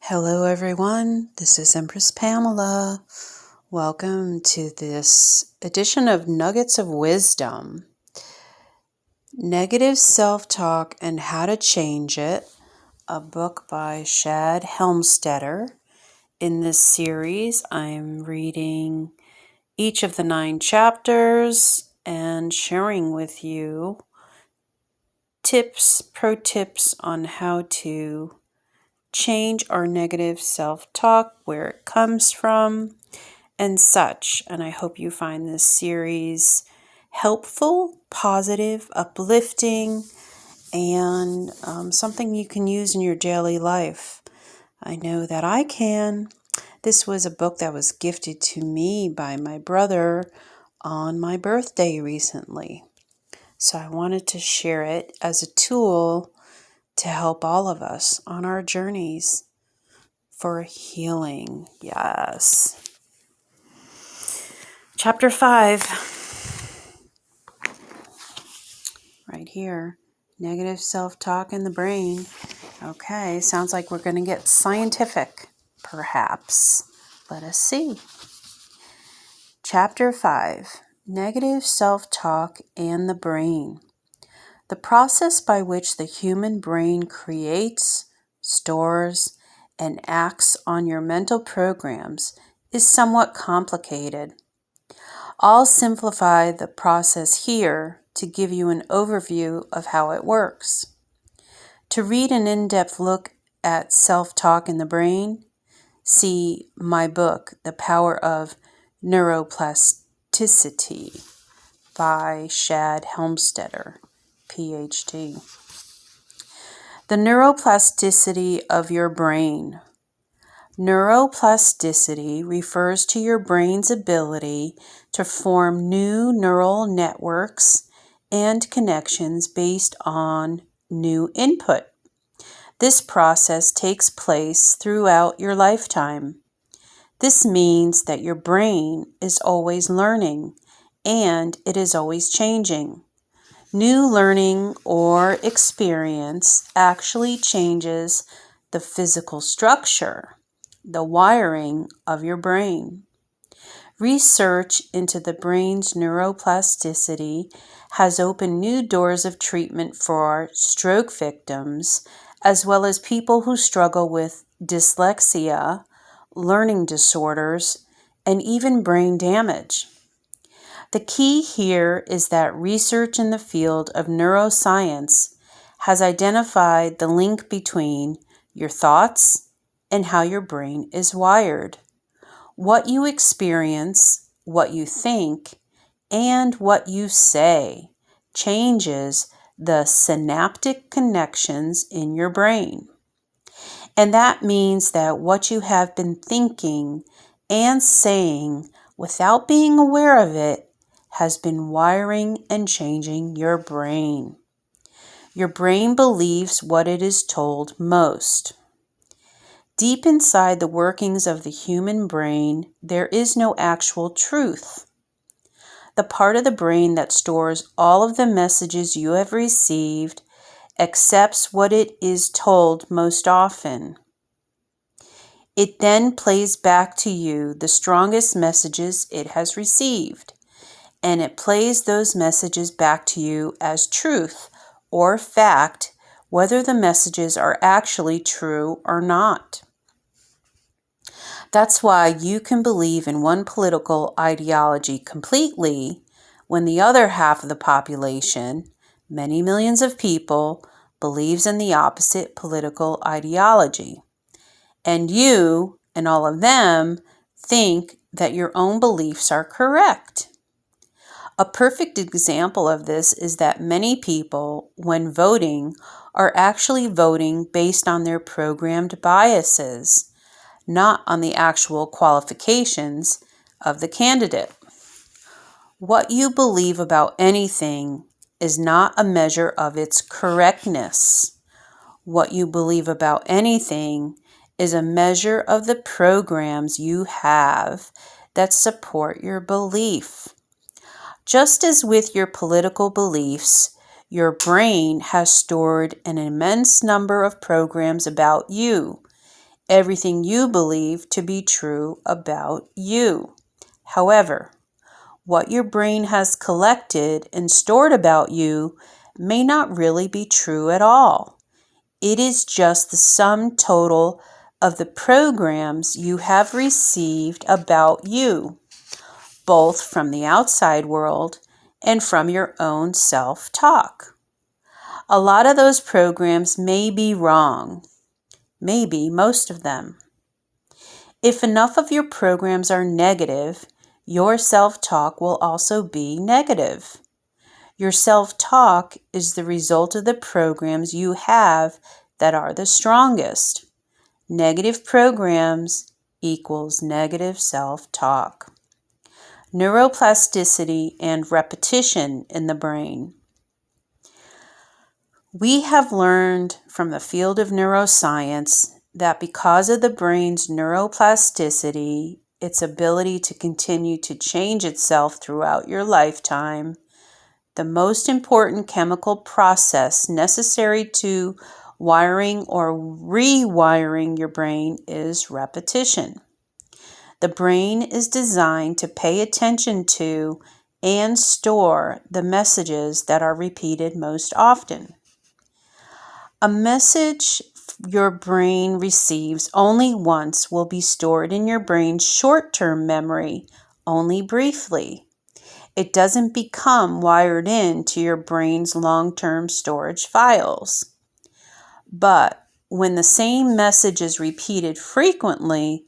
Hello everyone, this is Empress Pamela. Welcome to this edition of Nuggets of Wisdom. Negative Self-Talk and How to Change It, a book by Shad Helmstetter. In this series, I'm reading each of the 9 chapters and sharing with you pro tips on how to change our negative self-talk, where it comes from, and such. And I hope you find this series helpful, positive, uplifting, and something you can use in your daily life. I know that I can. This was a book that was gifted to me by my brother on my birthday recently. So I wanted to share it as a tool to help all of us on our journeys for healing. Yes. Chapter 5, right here. Negative self-talk in the brain. Okay, sounds like we're going to get scientific, perhaps. Let us see. Chapter 5, Negative Self-Talk and the Brain. The process by which the human brain creates, stores, and acts on your mental programs is somewhat complicated. I'll simplify the process here to give you an overview of how it works. To read an in-depth look at self-talk in the brain, see my book, The Power of Neuroplasticity by Shad Helmstetter, PhD. The neuroplasticity of your brain. Neuroplasticity refers to your brain's ability to form new neural networks and connections based on new input. This process takes place throughout your lifetime. This means that your brain is always learning and it is always changing. New learning or experience actually changes the physical structure, the wiring of your brain. Research into the brain's neuroplasticity has opened new doors of treatment for stroke victims, as well as people who struggle with dyslexia, learning disorders, and even brain damage. The key here is that research in the field of neuroscience has identified the link between your thoughts and how your brain is wired. What you experience, what you think, and what you say changes the synaptic connections in your brain. And that means that what you have been thinking and saying without being aware of it has been wiring and changing your brain. Your brain believes what it is told most. Deep inside the workings of the human brain, there is no actual truth. The part of the brain that stores all of the messages you have received accepts what it is told most often. It then plays back to you the strongest messages it has received, and it plays those messages back to you as truth or fact, whether the messages are actually true or not. That's why you can believe in one political ideology completely when the other half of the population, many millions of people, believes in the opposite political ideology. And you and all of them think that your own beliefs are correct. A perfect example of this is that many people, when voting, are actually voting based on their programmed biases, not on the actual qualifications of the candidate. What you believe about anything is not a measure of its correctness. What you believe about anything is a measure of the programs you have that support your belief. Just as with your political beliefs, your brain has stored an immense number of programs about you, everything you believe to be true about you. However, what your brain has collected and stored about you may not really be true at all. It is just the sum total of the programs you have received about you, both from the outside world and from your own self-talk. A lot of those programs may be wrong, maybe most of them. If enough of your programs are negative, your self-talk will also be negative. Your self-talk is the result of the programs you have that are the strongest. Negative programs equals negative self-talk. Neuroplasticity and repetition in the brain. We have learned from the field of neuroscience that because of the brain's neuroplasticity, its ability to continue to change itself throughout your lifetime, the most important chemical process necessary to wiring or rewiring your brain is repetition. The brain is designed to pay attention to and store the messages that are repeated most often. A message your brain receives only once will be stored in your brain's short-term memory, only briefly. It doesn't become wired into your brain's long-term storage files. But when the same message is repeated frequently,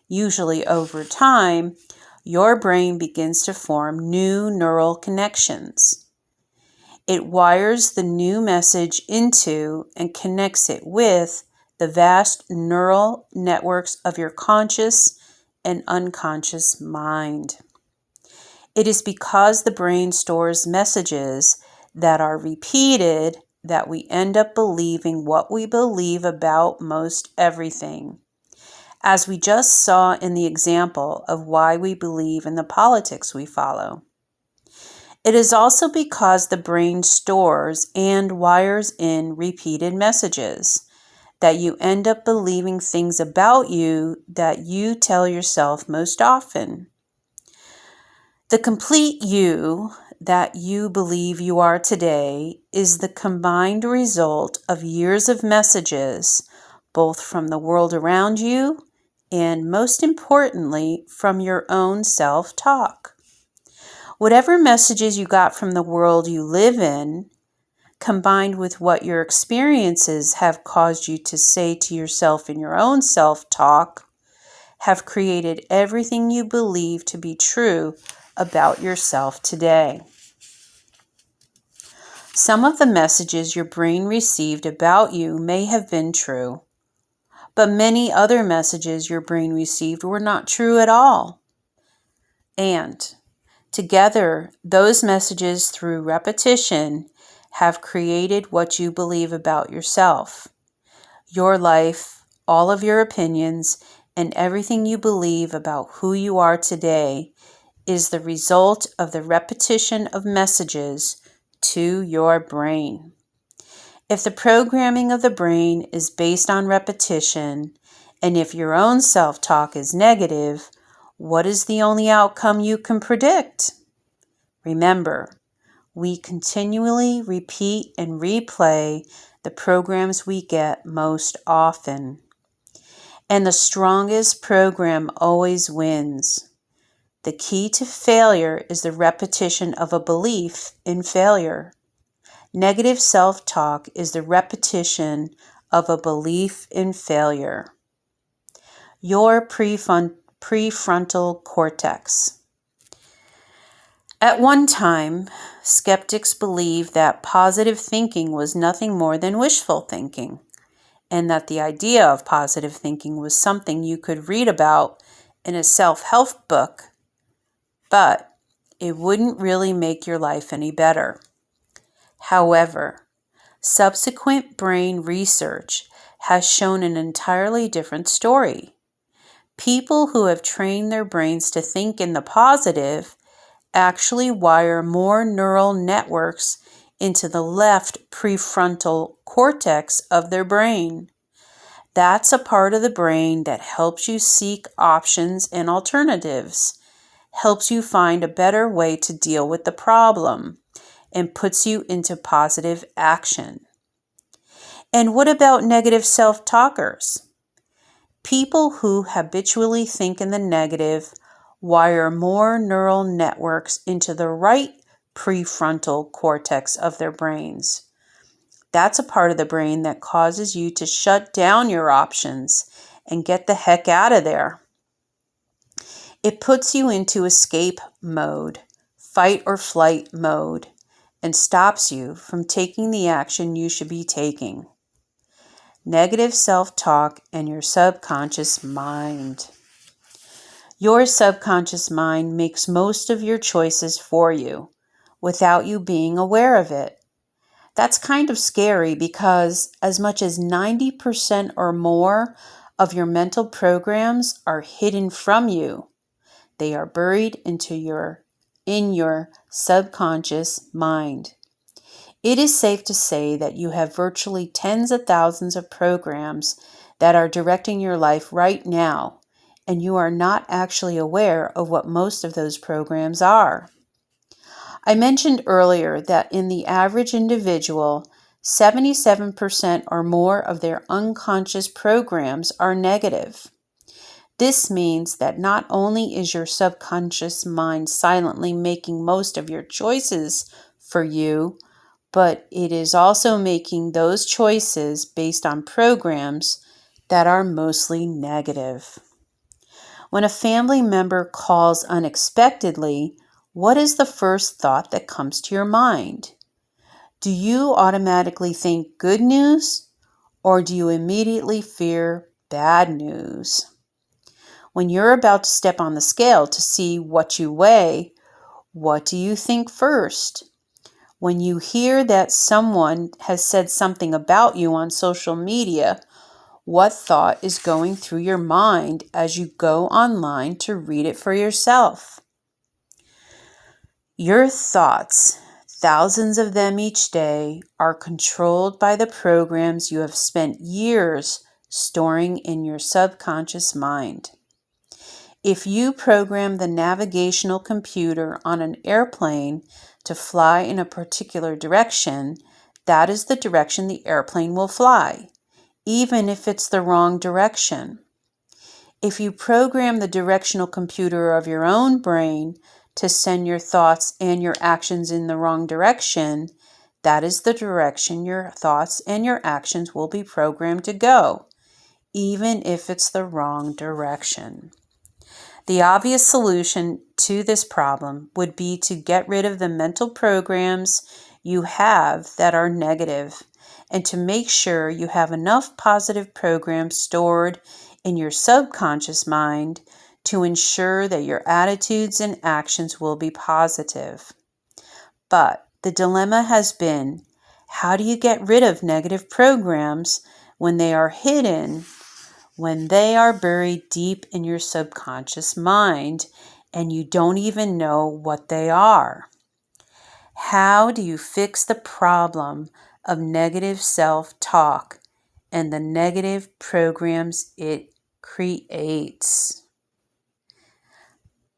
usually over time, your brain begins to form new neural connections. It wires the new message into and connects it with the vast neural networks of your conscious and unconscious mind. It is because the brain stores messages that are repeated that we end up believing what we believe about most everything, as we just saw in the example of why we believe in the politics we follow. It is also because the brain stores and wires in repeated messages that you end up believing things about you that you tell yourself most often. The complete you that you believe you are today is the combined result of years of messages, both from the world around you and, most importantly, from your own self-talk. Whatever messages you got from the world you live in, combined with what your experiences have caused you to say to yourself in your own self-talk, have created everything you believe to be true about yourself today. Some of the messages your brain received about you may have been true, but many other messages your brain received were not true at all. And together, those messages through repetition have created what you believe about yourself, your life, all of your opinions, and everything you believe about who you are today is the result of the repetition of messages to your brain. If the programming of the brain is based on repetition, and if your own self-talk is negative, what is the only outcome you can predict? Remember, we continually repeat and replay the programs we get most often. And the strongest program always wins. The key to failure is the repetition of a belief in failure. Negative self-talk is the repetition of a belief in failure. Your prefrontal cortex. At one time, skeptics believed that positive thinking was nothing more than wishful thinking, and that the idea of positive thinking was something you could read about in a self-help book, but it wouldn't really make your life any better. However, subsequent brain research has shown an entirely different story. People who have trained their brains to think in the positive actually wire more neural networks into the left prefrontal cortex of their brain. That's a part of the brain that helps you seek options and alternatives, helps you find a better way to deal with the problem, and puts you into positive action. And what about negative self-talkers? People who habitually think in the negative wire more neural networks into the right prefrontal cortex of their brains. That's a part of the brain that causes you to shut down your options and get the heck out of there. It puts you into escape mode, fight or flight mode, and stops you from taking the action you should be taking. Negative self-talk and your subconscious mind. Your subconscious mind makes most of your choices for you without you being aware of it. That's kind of scary because as much as 90% or more of your mental programs are hidden from you. They are buried in your subconscious mind. It is safe to say that you have virtually tens of thousands of programs that are directing your life right now, and you are not actually aware of what most of those programs are. I mentioned earlier that in the average individual, 77% or more of their unconscious programs are negative. This means that not only is your subconscious mind silently making most of your choices for you, but it is also making those choices based on programs that are mostly negative. When a family member calls unexpectedly, what is the first thought that comes to your mind? Do you automatically think good news, or do you immediately fear bad news? When you're about to step on the scale to see what you weigh, what do you think first? When you hear that someone has said something about you on social media, what thought is going through your mind as you go online to read it for yourself? Your thoughts, thousands of them each day, are controlled by the programs you have spent years storing in your subconscious mind. If you program the navigational computer on an airplane to fly in a particular direction, that is the direction the airplane will fly, even if it's the wrong direction. If you program the directional computer of your own brain to send your thoughts and your actions in the wrong direction, that is the direction your thoughts and your actions will be programmed to go, even if it's the wrong direction. The obvious solution to this problem would be to get rid of the mental programs you have that are negative and to make sure you have enough positive programs stored in your subconscious mind to ensure that your attitudes and actions will be positive. But the dilemma has been, how do you get rid of negative programs when they are hidden, when they are buried deep in your subconscious mind and you don't even know what they are? How do you fix the problem of negative self-talk and the negative programs it creates?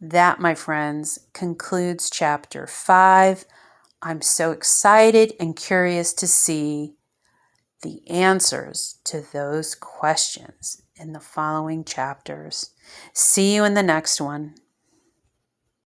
That, my friends, concludes chapter 5. I'm so excited and curious to see the answers to those questions in the following chapters. See you in the next one.